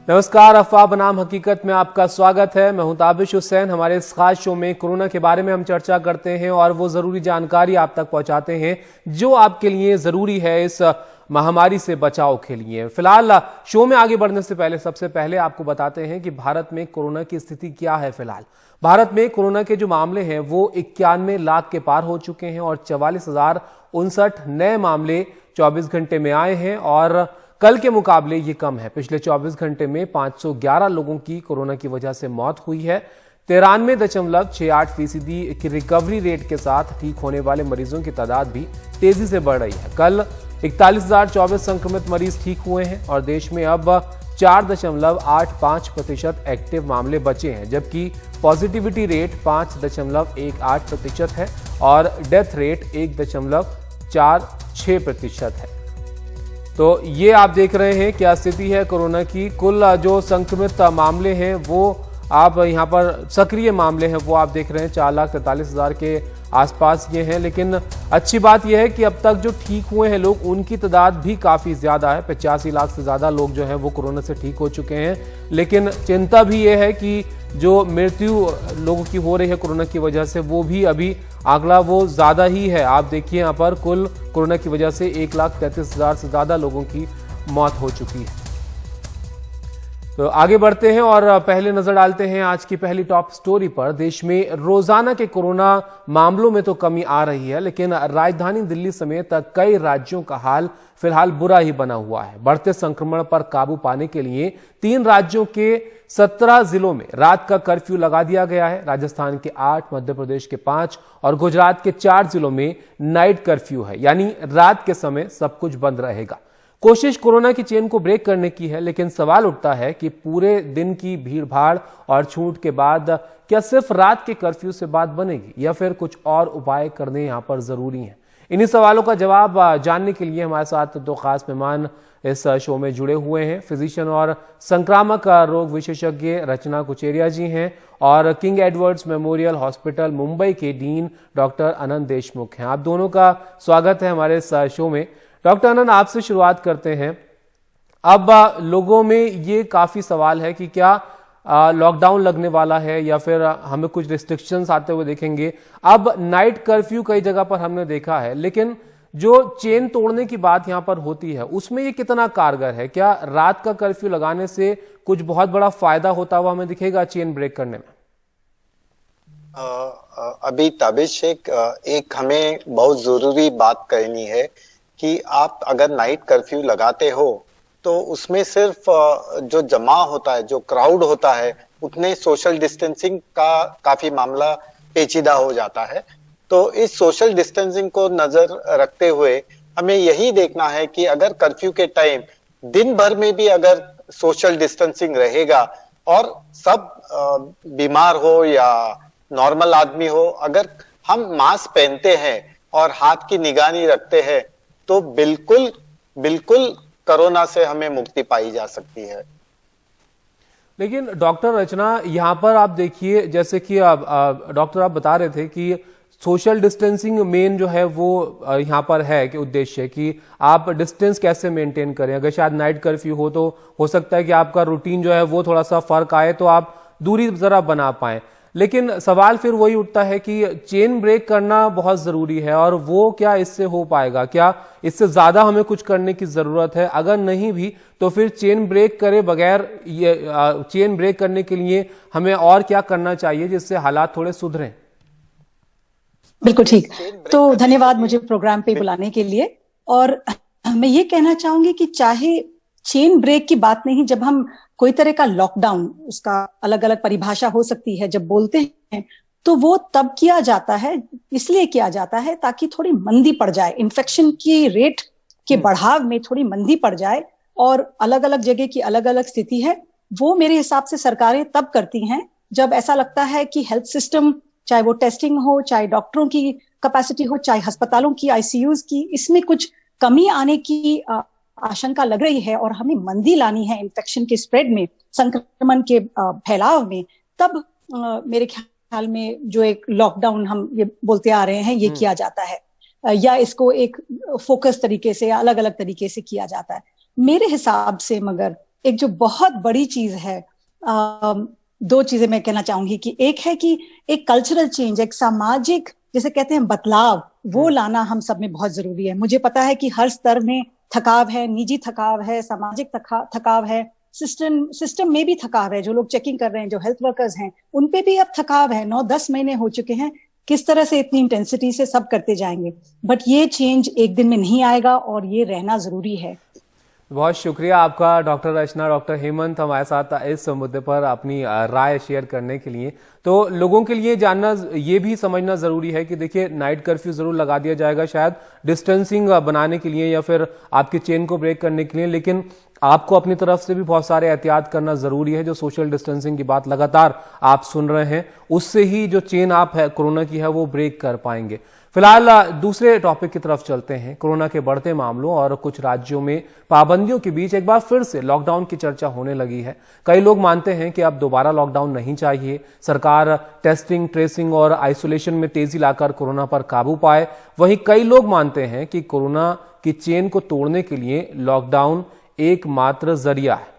नमस्कार, अफवाह बनाम हकीकत में आपका स्वागत है। मैं हूं ताबिश हुसैन। हमारे इस खास शो में कोरोना के बारे में हम चर्चा करते हैं और वो जरूरी जानकारी आप तक पहुंचाते हैं जो आपके लिए जरूरी है इस महामारी से बचाव के लिए। फिलहाल शो में आगे बढ़ने से पहले सबसे पहले आपको बताते हैं कि भारत में कोरोना की स्थिति क्या है। फिलहाल भारत में कोरोना के जो मामले हैं वो 91 लाख के पार हो चुके हैं और 44,059 नए मामले 24 घंटे में आए हैं और कल के मुकाबले ये कम है। पिछले 24 घंटे में 511 लोगों की कोरोना की वजह से मौत हुई है। 93.68% की रिकवरी रेट के साथ ठीक होने वाले मरीजों की तादाद भी तेजी से बढ़ रही है। कल 41,024 संक्रमित मरीज ठीक हुए हैं और देश में अब 4.85% एक्टिव मामले बचे हैं, जबकि पॉजिटिविटी रेट 5.18% है और डेथ रेट 1.46% है। तो ये आप देख रहे हैं क्या स्थिति है कोरोना की। कुल जो संक्रमित मामले हैं वो आप यहाँ पर सक्रिय मामले हैं वो आप देख रहे हैं 4,43,000 के आसपास ये हैं। लेकिन अच्छी बात यह है कि अब तक जो ठीक हुए हैं लोग उनकी तादाद भी काफ़ी ज़्यादा है। 85 लाख से ज़्यादा लोग जो हैं वो कोरोना से ठीक हो चुके हैं। लेकिन चिंता भी ये है कि जो मृत्यु लोगों की हो रही है कोरोना की वजह से वो भी अभी आंकड़ा वो ज़्यादा ही है। आप देखिए यहाँ पर कुल कोरोना की वजह से 1,33,000 से ज़्यादा लोगों की मौत हो चुकी है। तो आगे बढ़ते हैं और पहले नजर डालते हैं आज की पहली टॉप स्टोरी पर। देश में रोजाना के कोरोना मामलों में तो कमी आ रही है, लेकिन राजधानी दिल्ली समेत कई राज्यों का हाल फिलहाल बुरा ही बना हुआ है। बढ़ते संक्रमण पर काबू पाने के लिए 3 राज्यों के 17 जिलों में रात का कर्फ्यू लगा दिया गया है। राजस्थान के 8, मध्य प्रदेश के 5 और गुजरात के 4 जिलों में नाइट कर्फ्यू है, यानी रात के समय सब कुछ बंद रहेगा। कोशिश कोरोना की चेन को ब्रेक करने की है, लेकिन सवाल उठता है कि पूरे दिन की भीड़भाड़ और छूट के बाद क्या सिर्फ रात के कर्फ्यू से बात बनेगी या फिर कुछ और उपाय करने यहां पर जरूरी हैं। इन्हीं सवालों का जवाब जानने के लिए हमारे साथ 2 खास मेहमान इस शो में जुड़े हुए हैं। फिजिशियन और संक्रामक रोग विशेषज्ञ रचना कुचेरिया जी हैं और King Edward's Memorial Hospital Mumbai के डीन डॉक्टर अनंत देशमुख हैं। आप दोनों का स्वागत है हमारे इस शो में। डॉक्टर अनंत, आपसे शुरुआत करते हैं। अब लोगों में ये काफी सवाल है कि क्या लॉकडाउन लगने वाला है या फिर हमें कुछ रिस्ट्रिक्शंस आते हुए देखेंगे। अब नाइट कर्फ्यू कई जगह पर हमने देखा है, लेकिन जो चेन तोड़ने की बात यहां पर होती है उसमें ये कितना कारगर है? क्या रात का कर्फ्यू लगाने से कुछ बहुत बड़ा फायदा होता हुआ हमें दिखेगा चेन ब्रेक करने में? अभी ताबिश एक हमें बहुत जरूरी बात कहनी है कि आप अगर नाइट कर्फ्यू लगाते हो तो उसमें सिर्फ जो जमा होता है, जो क्राउड होता है, उतने सोशल डिस्टेंसिंग का काफी मामला पेचीदा हो जाता है। तो इस सोशल डिस्टेंसिंग को नजर रखते हुए हमें यही देखना है कि अगर कर्फ्यू के टाइम दिन भर में भी अगर सोशल डिस्टेंसिंग रहेगा और सब बीमार हो या नॉर्मल आदमी हो, अगर हम मास्क पहनते हैं और हाथ की निगरानी रखते हैं तो बिल्कुल कोरोना से हमें मुक्ति पाई जा सकती है। लेकिन डॉक्टर रचना, यहां पर आप देखिए जैसे कि डॉक्टर आप बता रहे थे कि सोशल डिस्टेंसिंग मेन जो है वो यहां पर है कि उद्देश्य कि आप डिस्टेंस कैसे मेंटेन करें। अगर शायद नाइट कर्फ्यू हो तो हो सकता है कि आपका रूटीन जो है वो थोड़ा सा फर्क आए तो आप दूरी जरा बना पाए। लेकिन सवाल फिर वही उठता है कि चेन ब्रेक करना बहुत जरूरी है और वो क्या इससे हो पाएगा? क्या इससे ज्यादा हमें कुछ करने की जरूरत है? अगर नहीं भी तो फिर चेन ब्रेक करे बगैर ये चेन ब्रेक करने के लिए हमें और क्या करना चाहिए जिससे हालात थोड़े सुधरें? बिल्कुल ठीक। तो धन्यवाद मुझे प्रोग्राम पे बुलाने के लिए। और मैं ये कहना चाहूंगी कि चाहे चेन ब्रेक की बात नहीं, जब हम कोई तरह का लॉकडाउन, उसका अलग अलग परिभाषा हो सकती है, जब बोलते हैं तो वो तब किया जाता है, इसलिए किया जाता है ताकि थोड़ी मंदी पड़ जाए, इन्फेक्शन की रेट के बढ़ाव में थोड़ी मंदी पड़ जाए। और अलग अलग जगह की अलग अलग स्थिति है, वो मेरे हिसाब से सरकारें तब करती हैं जब ऐसा लगता है कि हेल्थ सिस्टम, चाहे वो टेस्टिंग हो, चाहे डॉक्टरों की कैपेसिटी हो, चाहे अस्पतालों की, आईसीयूज की, इसमें कुछ कमी आने की आशंका लग रही है और हमें मंदी लानी है इन्फेक्शन के स्प्रेड में, संक्रमण के फैलाव में, तब मेरे ख्याल में जो एक लॉकडाउन हम ये बोलते आ रहे हैं ये किया जाता है, या इसको एक फोकस तरीके से या अलग अलग तरीके से किया जाता है। मेरे हिसाब से मगर एक जो बहुत बड़ी चीज है, दो चीजें मैं कहना चाहूंगी कि एक है कि एक कल्चरल चेंज, एक सामाजिक जिसे कहते हैं बदलाव, वो लाना हम सब में बहुत जरूरी है। मुझे पता है कि हर स्तर में थकाव है, निजी थकाव है, सामाजिक थकाव है, सिस्टम में भी थकाव है। जो लोग चेकिंग कर रहे हैं, जो हेल्थ वर्कर्स हैं, उन पे भी अब थकाव है। 9-10 महीने हो चुके हैं, किस तरह से इतनी इंटेंसिटी से सब करते जाएंगे। बट ये चेंज एक दिन में नहीं आएगा और ये रहना जरूरी है। बहुत शुक्रिया आपका डॉक्टर रचना, डॉक्टर हेमंत हमारे साथ इस मुद्दे पर अपनी राय शेयर करने के लिए। तो लोगों के लिए जानना, ये भी समझना जरूरी है कि देखिए नाइट कर्फ्यू जरूर लगा दिया जाएगा, शायद डिस्टेंसिंग बनाने के लिए या फिर आपकी चेन को ब्रेक करने के लिए, लेकिन आपको अपनी तरफ से भी बहुत सारे एहतियात करना जरूरी है। जो सोशल डिस्टेंसिंग की बात लगातार आप सुन रहे हैं, उससे ही जो चेन आप है कोरोना की है वो ब्रेक कर पाएंगे। फिलहाल दूसरे टॉपिक की तरफ चलते हैं। कोरोना के बढ़ते मामलों और कुछ राज्यों में पाबंदियों के बीच एक बार फिर से लॉकडाउन की चर्चा होने लगी है। कई लोग मानते हैं कि अब दोबारा लॉकडाउन नहीं चाहिए, सरकार टेस्टिंग, ट्रेसिंग और आइसोलेशन में तेजी लाकर कोरोना पर काबू पाए। वहीं कई लोग मानते हैं कि कोरोना की चेन को तोड़ने के लिए लॉकडाउन एकमात्र जरिया है।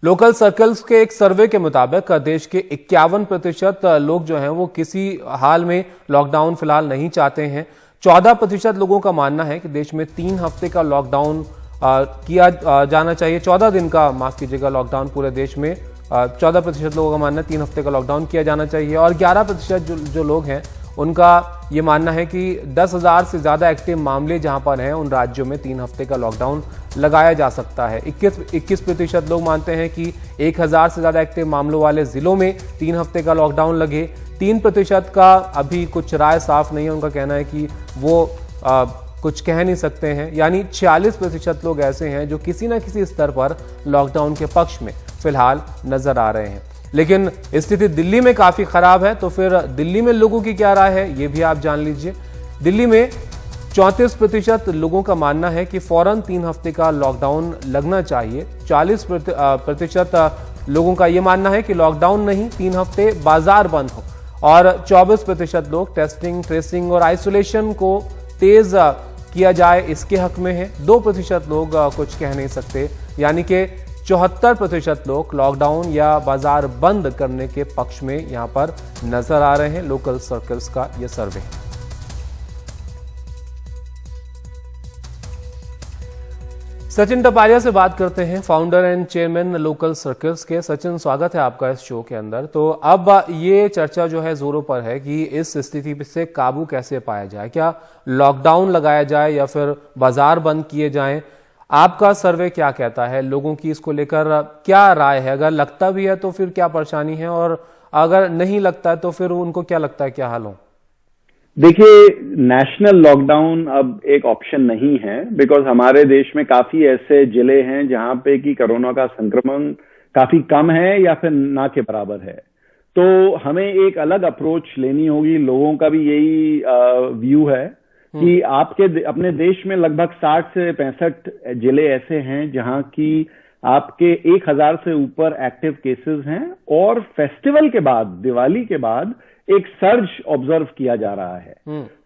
लोकल सर्कल्स के एक सर्वे के मुताबिक देश के 51% लोग जो हैं वो किसी हाल में लॉकडाउन फिलहाल नहीं चाहते हैं। 14% लोगों का मानना है कि देश में 3 हफ्ते का लॉकडाउन किया जाना चाहिए। 14 दिन का, माफ कीजिएगा, लॉकडाउन पूरे देश में 14% लोगों का मानना है 3 हफ्ते का लॉकडाउन किया जाना चाहिए। और 11% जो लोग हैं उनका ये मानना है कि 10,000 से ज्यादा एक्टिव मामले जहां पर हैं उन राज्यों में 3 हफ्ते का लॉकडाउन लगाया जा सकता है। 21% लोग मानते हैं कि 1,000 से ज्यादा एक्टिव मामलों वाले जिलों में 3 हफ्ते का लॉकडाउन लगे। 3% का अभी कुछ राय साफ नहीं है, उनका कहना है कि वो कुछ कह नहीं सकते हैं। यानी 46% लोग ऐसे हैं जो किसी न किसी स्तर पर लॉकडाउन के पक्ष में फिलहाल नजर आ रहे हैं। लेकिन स्थिति दिल्ली में काफी खराब है, तो फिर दिल्ली में लोगों की क्या राय है ये भी आप जान लीजिए। दिल्ली में 34% लोगों का मानना है कि फौरन 3 हफ्ते का लॉकडाउन लगना चाहिए। 40% लोगों का यह मानना है कि लॉकडाउन नहीं, 3 हफ्ते बाजार बंद हो। और 24% लोग टेस्टिंग, ट्रेसिंग और आइसोलेशन को तेज किया जाए इसके हक में है। 2% लोग कुछ कह नहीं सकते, यानी कि 74% लोग लॉकडाउन या बाजार बंद करने के पक्ष में यहां पर नजर आ रहे हैं। लोकल सर्कल्स का यह सर्वे है। सचिन टपारिया से बात करते हैं, founder and chairman local circles के। सचिन, स्वागत है आपका इस शो के अंदर। तो अब ये चर्चा जो है जोरों पर है कि इस स्थिति से काबू कैसे पाया जाए, क्या लॉकडाउन लगाया जाए या फिर बाजार बंद किए जाएं। आपका सर्वे क्या कहता है, लोगों की इसको लेकर क्या राय है? अगर लगता भी है तो फिर क्या परेशानी है, और अगर नहीं लगता है तो फिर उनको क्या लगता है, क्या हाल हो? देखिए, नेशनल लॉकडाउन अब एक ऑप्शन नहीं है, बिकॉज हमारे देश में काफी ऐसे जिले हैं जहां पे कि कोरोना का संक्रमण काफी कम है या फिर ना के बराबर है। तो हमें एक अलग अप्रोच लेनी होगी। लोगों का भी यही व्यू है कि आपके अपने देश में लगभग 60 से 65 जिले ऐसे हैं जहां की आपके 1,000 से ऊपर एक्टिव केसेस हैं, और फेस्टिवल के बाद, दिवाली के बाद एक सर्ज ऑब्जर्व किया जा रहा है।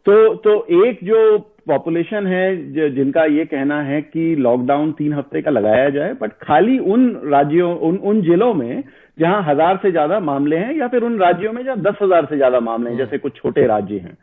तो एक जो पॉपुलेशन है जिनका ये कहना है कि लॉकडाउन 3 हफ्ते का लगाया जाए, बट खाली उन राज्यों, उन जिलों में जहां 1,000 से ज्यादा मामले हैं, या फिर उन राज्यों में जहां 10,000 से ज्यादा मामले हैं, जैसे कुछ छोटे राज्य हैं।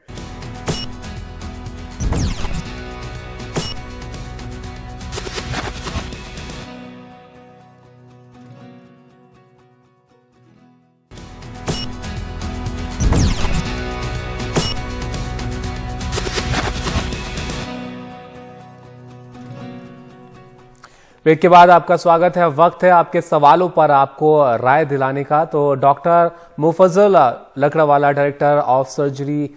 ब्रेक के बाद आपका स्वागत है। वक्त है आपके सवालों पर आपको राय दिलाने का। तो doctor Mufazzal Lakdawala, director of surgery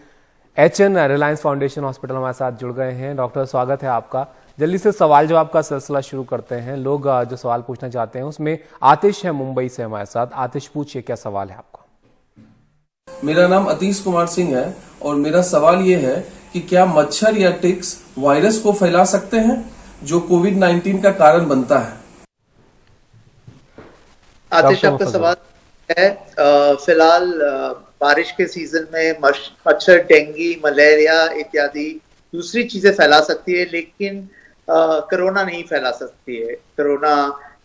HN Reliance Foundation Hospital, हमारे साथ जुड़ गए हैं। डॉक्टर, स्वागत है आपका। जल्दी से सवाल जवाब का सिलसिला शुरू करते हैं। लोग जो सवाल पूछना चाहते हैं उसमें आतिश है मुंबई से हमारे साथ। आतिश, पूछिए, क्या सवाल है आपका? मेरा नाम अतीश कुमार सिंह है और मेरा सवाल ये है कि क्या मच्छर या टिक्स वायरस को फैला सकते हैं जो कोविड-19 का कारण बनता है? आतिश, आपका सवाल है, फिलहाल बारिश के सीजन में मच्छर डेंगू, मलेरिया इत्यादि दूसरी चीजें फैला सकती है, लेकिन कोरोना नहीं फैला सकती है। कोरोना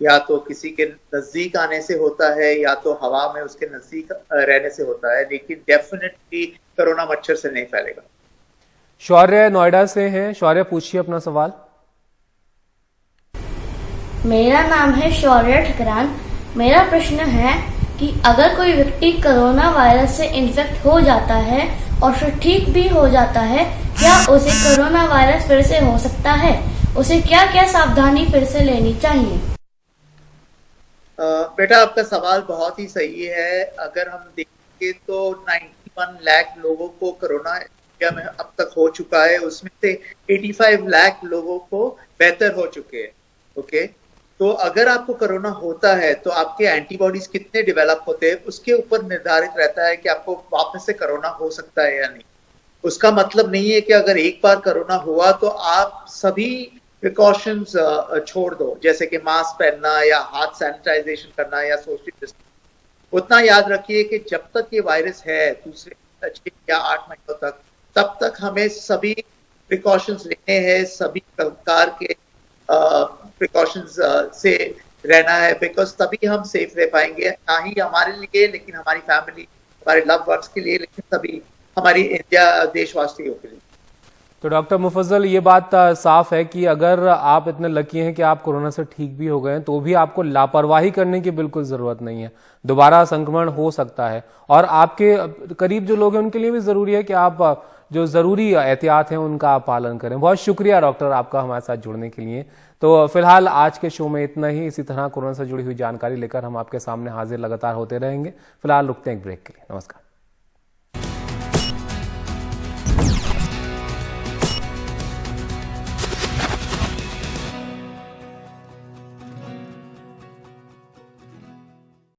या तो किसी के नजदीक आने से होता है या तो हवा में उसके नजदीक रहने से होता है, लेकिन डेफिनेटली कोरोना मच्छर से नहीं फैलेगा। शौर्य नोएडा से हैं। शौर्य, पूछिए अपना सवाल। मेरा नाम है शौर्य ठकरान। मेरा प्रश्न है कि अगर कोई व्यक्ति कोरोना वायरस से इन्फेक्ट हो जाता है और फिर ठीक भी हो जाता है, क्या उसे कोरोना वायरस फिर से हो सकता है? उसे क्या क्या सावधानी फिर से लेनी चाहिए? बेटा, आपका सवाल बहुत ही सही है। अगर हम देखें तो 91 लाख लोगों को कोरोना इंडिया में अब तक हो चुका है, उसमें से 85 लाख लोगों को बेहतर हो चुके हैं। ओके, तो अगर आपको कोरोना होता है तो आपके एंटीबॉडीज कितने डेवलप होते हैं उसके ऊपर निर्धारित रहता है कि आपको वापस से कोरोना हो सकता है या नहीं। उसका मतलब नहीं है कि अगर एक बार कोरोना हुआ तो आप सभी प्रिकॉशंस छोड़ दो, जैसे कि मास्क पहनना या हाथ सैनिटाइजेशन करना या सोशल डिस्टेंस। उतना याद रखिए कि जब तक ये वायरस है दूसरे 6 या 8 महीनों तक, तब तक हमें सभी प्रिकॉशंस लेने हैं, सभी प्रकार के प्रिकॉशंस से रहना है, बिकॉज तभी हम सेफ रह पाएंगे, ना ही हमारे लिए लेकिन हमारी फैमिली, हमारे लव वंस के लिए, लेकिन सभी हमारी इंडिया देशवासियों के लिए। तो डॉक्टर मुफज्जल, ये बात साफ है कि अगर आप इतने लकी हैं कि आप कोरोना से ठीक भी हो गए हैं, तो भी आपको लापरवाही करने की बिल्कुल जरूरत नहीं है। दोबारा संक्रमण हो सकता है और आपके करीब जो लोग हैं उनके लिए भी जरूरी है कि आप जो जरूरी एहतियात हैं उनका आप पालन करें। बहुत शुक्रिया डॉक्टर आपका हमारे साथ जुड़ने के लिए। तो फिलहाल आज के शो में इतना ही। इसी तरह कोरोना से जुड़ी हुई जानकारी लेकर हम आपके सामने हाजिर लगातार होते रहेंगे। फिलहाल रुकते हैं एक ब्रेक के लिए। नमस्कार।